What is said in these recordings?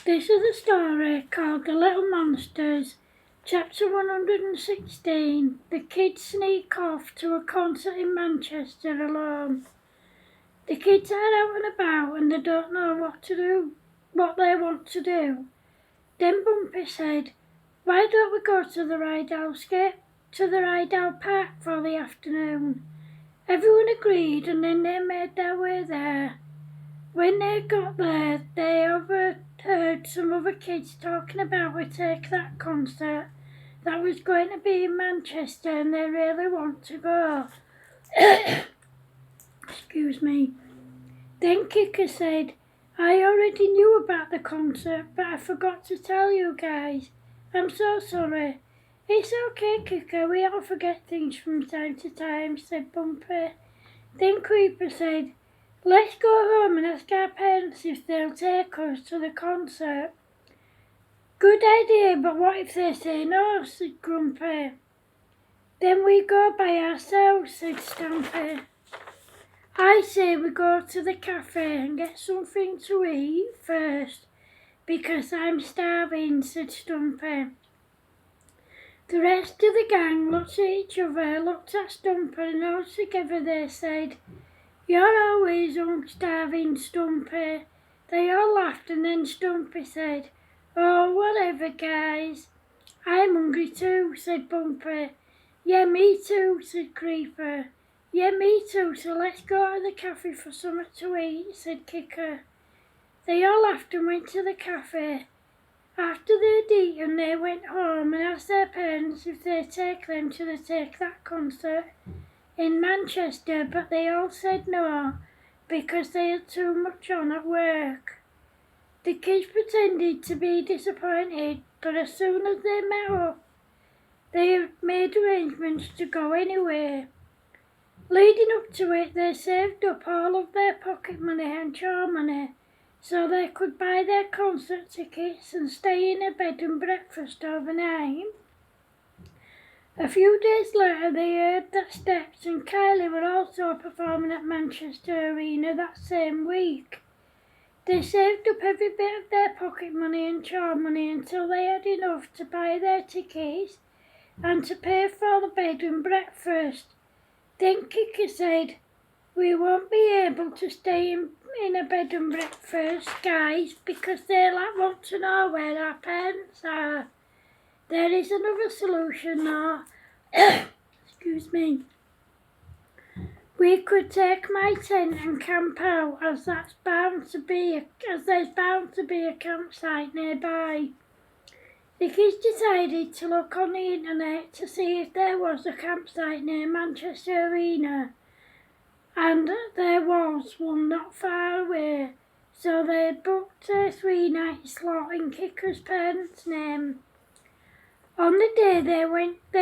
This is a story called The Little Monsters, Chapter 116. The kids sneak off to a concert in Manchester alone. The kids are out and about and they don't know what they want to do. Then Bumpy said, "Why don't we go to the Rydal Park for the afternoon?" Everyone agreed and then they made their way there. When they got there, they overheard some other kids talking about a Take That concert that was going to be in Manchester and they really want to go. Excuse me. Then Kicker said, "I already knew about the concert, but I forgot to tell you guys. I'm so sorry." "It's okay, Kicker, we all forget things from time to time," said Bumpy. Then Creeper said, "Let's go home and ask our parents if they'll take us to the concert." "Good idea, but what if they say no?" said Grumpy. "Then we go by ourselves," said Stampy. "I say we go to the cafe and get something to eat first, because I'm starving," said Stumpy. The rest of the gang looked at each other, looked at Stumpy, and all together they said, "You're always starving, Stumpy." They all laughed and then Stumpy said, "Oh, whatever, guys." "I'm hungry too," said Bumpy. "Yeah, me too," said Creeper. "Yeah, me too, so let's go to the cafe for something to eat," said Kicker. They all laughed and went to the cafe. After they'd eaten, they went home and asked their parents if they'd take them to the Take That concert in Manchester, but they all said no, because they had too much on at work. The kids pretended to be disappointed, but as soon as they met up, they made arrangements to go anyway. Leading up to it, they saved up all of their pocket money and chore money, so they could buy their concert tickets and stay in a bed and breakfast overnight. A few days later, they heard that Steps and Kylie were also performing at Manchester Arena that same week. They saved up every bit of their pocket money and chore money until they had enough to buy their tickets and to pay for the bed and breakfast. Then Kicker said, "We won't be able to stay in a bed and breakfast, guys, because they'll want to know where our parents are. There is another solution though." Excuse me. "We could take my tent and camp out as there's bound to be a campsite nearby." The kids decided to look on the internet to see if there was a campsite near Manchester Arena, and there was one not far away, so they booked a 3-night slot in Kicker's parents' name. On the day they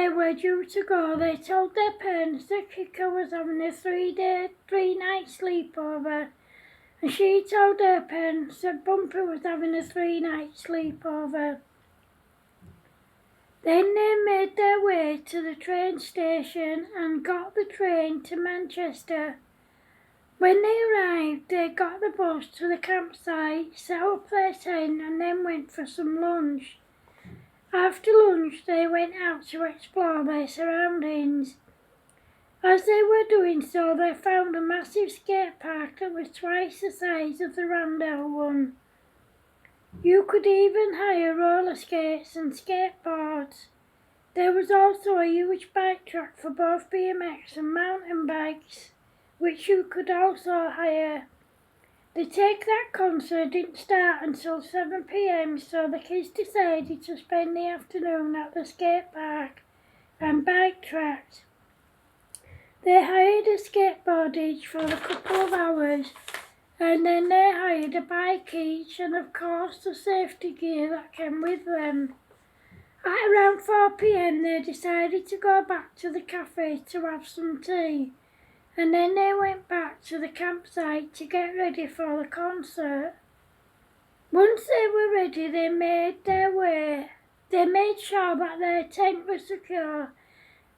were due to go, they told their parents that Kicker was having a 3-night sleepover, and she told her parents that Bumpy was having a 3-night sleepover. Then they made their way to the train station and got the train to Manchester. When they arrived, they got the bus to the campsite, set up their tent, and then went for some lunch. After lunch, they went out to explore their surroundings. As they were doing so, they found a massive skate park that was twice the size of the Randell one. You could even hire roller skates and skateboards. There was also a huge bike track for both BMX and mountain bikes, which you could also hire. The Take That concert didn't start until 7 p.m, so the kids decided to spend the afternoon at the skate park and bike tracks. They hired a skateboard each for a couple of hours, and then they hired a bike each and of course the safety gear that came with them. At around 4 p.m, they decided to go back to the cafe to have some tea, and then they went back to the campsite to get ready for the concert. Once they were ready, they made sure that their tent was secure,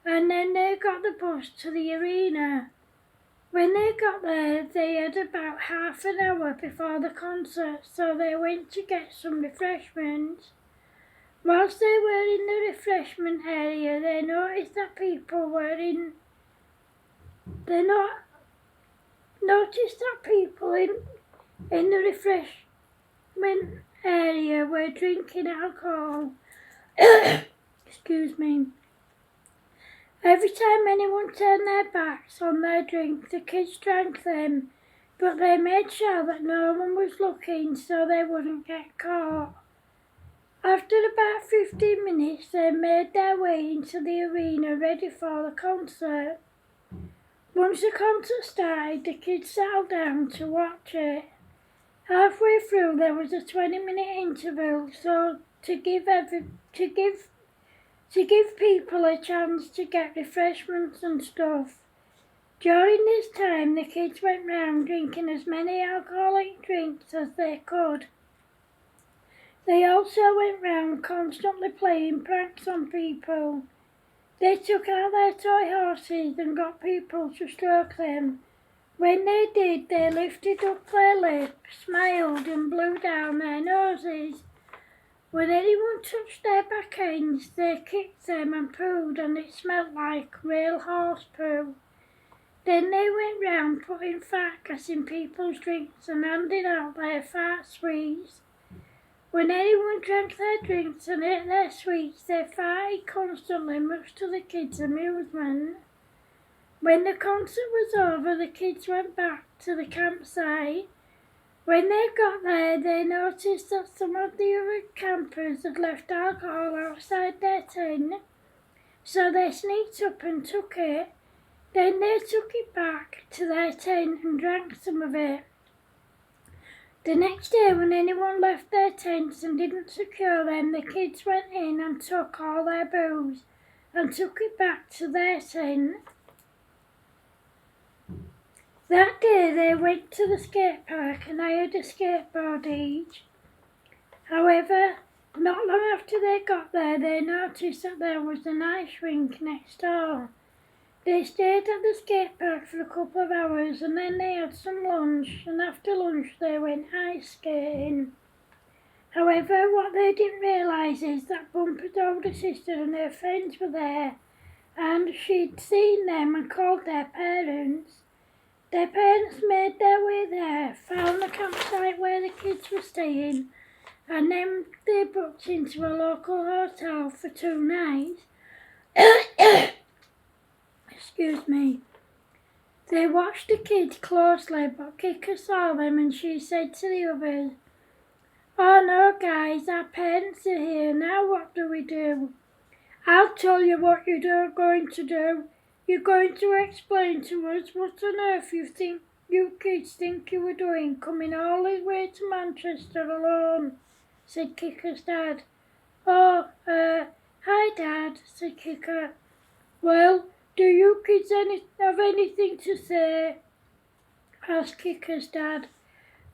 and then they got the bus to the arena. When they got there, they had about half an hour before the concert, so they went to get some refreshments. Whilst they were in the refreshment area, they noticed that people were in. They noticed that people in the refreshment area were drinking alcohol. Excuse me. Every time anyone turned their backs on their drink, the kids drank them, but they made sure that no one was looking so they wouldn't get caught. After about 15 minutes, they made their way into the arena ready for the concert. Once the concert started, the kids settled down to watch it. Halfway through, there was a 20-minute interval, so to give people a chance to get refreshments and stuff. During this time, the kids went round drinking as many alcoholic drinks as they could. They also went round constantly playing pranks on people. They took out their toy horses and got people to stroke them. When they did, they lifted up their lips, smiled and blew down their noses. When anyone touched their back ends, they kicked them and pooed, and it smelled like real horse poo. Then they went round putting fat gas in people's drinks and handing out their fart sweets. When anyone drank their drinks and ate their sweets, they farted constantly, much to the kids' amusement. When the concert was over, the kids went back to the campsite. When they got there, they noticed that some of the other campers had left alcohol outside their tent, so they sneaked up and took it. Then they took it back to their tent and drank some of it. The next day, when anyone left their tents and didn't secure them, the kids went in and took all their booze and took it back to their tent. That day they went to the skate park and hired a skateboard each. However, not long after they got there, they noticed that there was an ice rink next door. They stayed at the skate park for a couple of hours and then they had some lunch, and after lunch they went ice skating. However, what they didn't realise is that Bumper's older sister and her friends were there, and she'd seen them and called their parents. Their parents made their way there, found the campsite where the kids were staying, and then they booked into a local hotel for 2 nights. Excuse me. They watched the kids closely, but Kika saw them and she said to the others, "Oh no guys, our parents are here, now what do we do?" "I'll tell you what you're going to do. You're going to explain to us what on earth you kids think you were doing coming all the way to Manchester alone," said Kika's dad. "Oh, hi Dad," said Kika. "Well, do you kids have anything to say?" asked Kika's dad.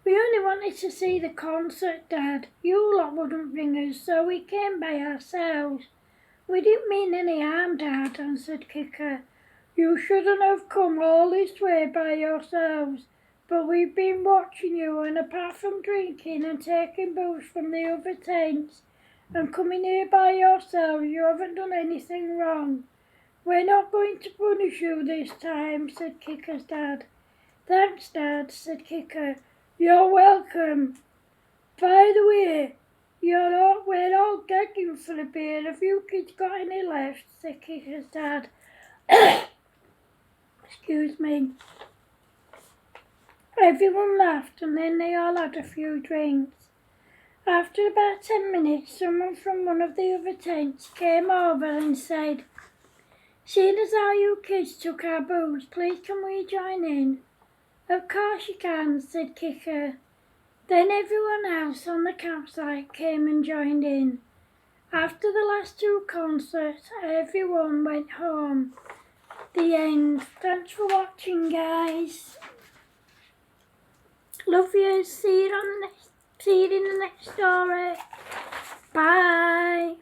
"We only wanted to see the concert, Dad. You lot wouldn't bring us, so we came by ourselves." "We didn't mean any harm, Dad," answered Kika. "You shouldn't have come all this way by yourselves, but we've been watching you, and apart from drinking and taking booze from the other tents and coming here by yourselves, you haven't done anything wrong. We're not going to punish you this time," said Kika's dad. "Thanks, Dad," said Kika. "You're welcome. By the way, we're all gagging for a beer. Have you kids got any left?" said Kika's dad. Excuse me. Everyone laughed and then they all had a few drinks. After about 10 minutes, someone from one of the other tents came over and said, "Seeing as how you kids took our booze, please can we join in?" "Of course you can," said Kika. Then everyone else on the campsite came and joined in. After the last 2 concerts, everyone went home. The end. Thanks for watching, guys. Love you. See you in the next story. Bye.